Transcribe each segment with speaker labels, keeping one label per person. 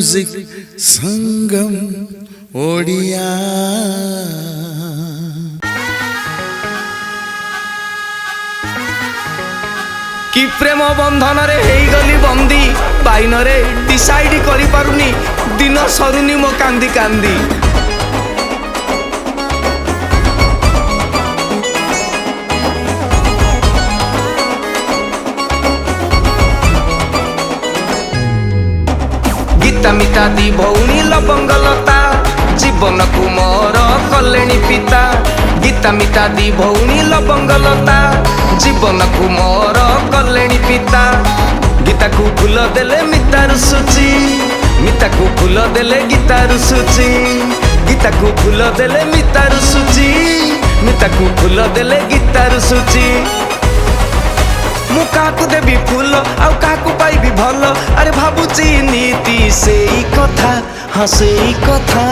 Speaker 1: Music संगम ओडिया।
Speaker 2: कि प्रेम बंधन रे हेई गली बंदी बाइन रे डिसाइड करि पारुनी दिन सरुनी मो कांदी कांदी। गीता मिता दी भौणी लबंगलता जीवन को मोर कलेणी पिता। गीता मिता दी भौणी लबंगलता जीवन को मोर कलेणी पिता। गीता को फूल देले मितार सुची मिता को फूल देले गीतार सुची। गीता को फूल देले मितार सुची मिता को फूल देले गीतार सुची। मु काकु देवी फूल आउ काकु पाइबी भल अरे भाबुची नीति सेई कथा हाँ सेई कथा।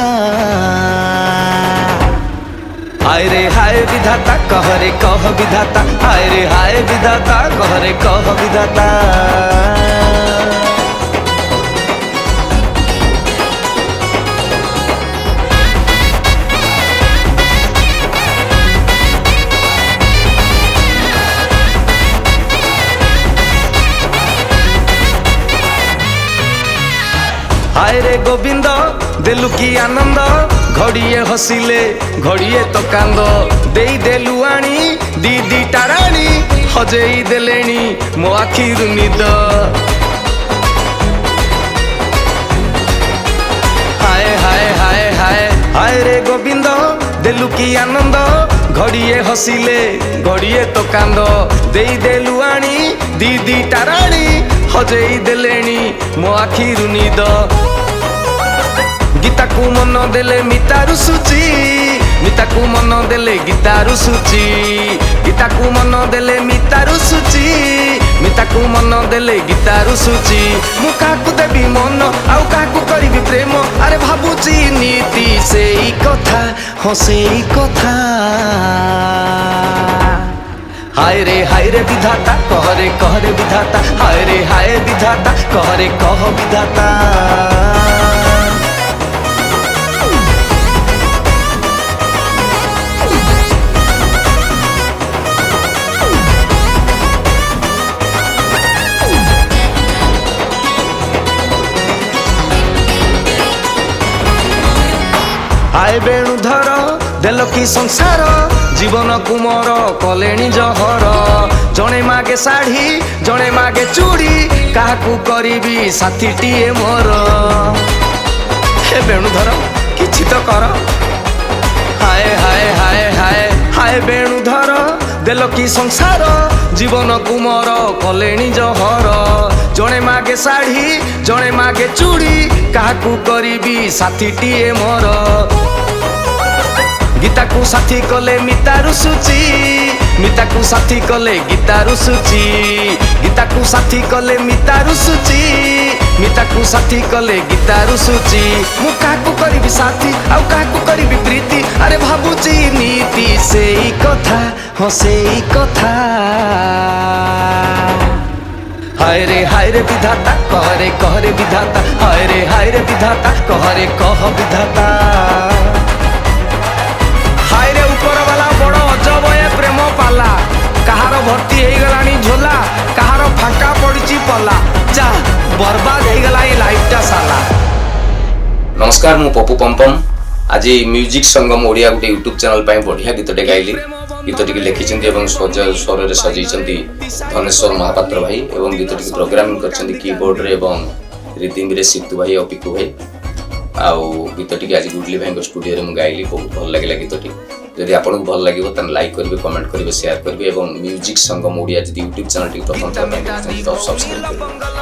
Speaker 2: हाय रे हाय विधाता कहरे कह विधाता। हाय रे हाय विधाता कहरे कह विधाता। हाय रे गोविंद देलु की आनंद घड़िए हसिले घड़िए तो कांद देई देलु आनी दीदी टाराणी हजेई देलेनी मो आखिरु निद। हाय हाय हाय हाय हाय रे गोविंद देलु की आनंद घड़िए हसिले घड़िए तो कांद देई देलु आनी दीदी टाराणी हजेई देलेनी मो आखिरु निद। गीता को मन देले मितारु सुची मिता को मन देले गीतारु सुची। गीता को मन देले मितारु सुची मिता को मन देले गीतारु सुची। मु काकु देवी मन आउ काकु करिबी प्रेम अरे भाबुची नीति सेई कथा हाँ सेई कथा। हाय रे विधाता कहरे विधाता। हाय रे हाय विधाता कहरे कह विधाता। हाय वेणुधर देल की संसार जीवन कुमर कलेणी जहर। जणे मागे शाढ़ी जणे मागे चूड़ी काहाकू करीबी साथीटीए मोर। हे वेणुधर किछि तो कर। हाय हाय हाय हाय हाय वेणुधर देल की संसार जीवन कुमर कलेणी जहर। जणे मागे शाढ़ी जणे मागे चूड़ी काहाकू करीबी साथीटीए मोर। गीता को साथी कले मितारु सुची मिता को साथी कले गीतारु सुची। गीता को साथी कले मितारु सुची मिता को साथी कले गीतारु सुची। मु काकू करिबी साथी आउ काकू करिबी प्रीति अरे भाबुची नीति सेई कथा हाँ सेई कथा। हाय रे विधाता कहरे विधाता। हाय रे विधाता कहरे कह विधाता। हाय रे ऊपर वाला बड़ अजब ए प्रेम पाला कहार भर्ती हो गलानी झोला कहार फाका पड़ी पला जा बर्बाद हो गला ये लाइफटा साला।
Speaker 3: नमस्कार मु पप्पू पम्पम आज म्यूजिक संगम ओडिया गोटे यूट्यूब चैनल पर बढ़िया गीतटे गाइली। गीतटी लिखिं एवं स्वर सजई धनेश्वर महापात्र भाई एवं गीतटी प्रोग्रामिंग कर कीबोर्ड रे एवं रिदिंग रे सिद्धू भाई और पिकू भाई। आउ गीतटी आज गुडली भाई स्टूडियो रे मु गाइली बहुत भल लगे गीतटी। जदि आपको भल लगे तो लाइक करेंगे कमेंट करेंगे शेयर करेंगे एवं म्यूजिक संगम ओडिया जब यूट्यूब चैनल प्रथम थर सब्सक्राइब करेंगे।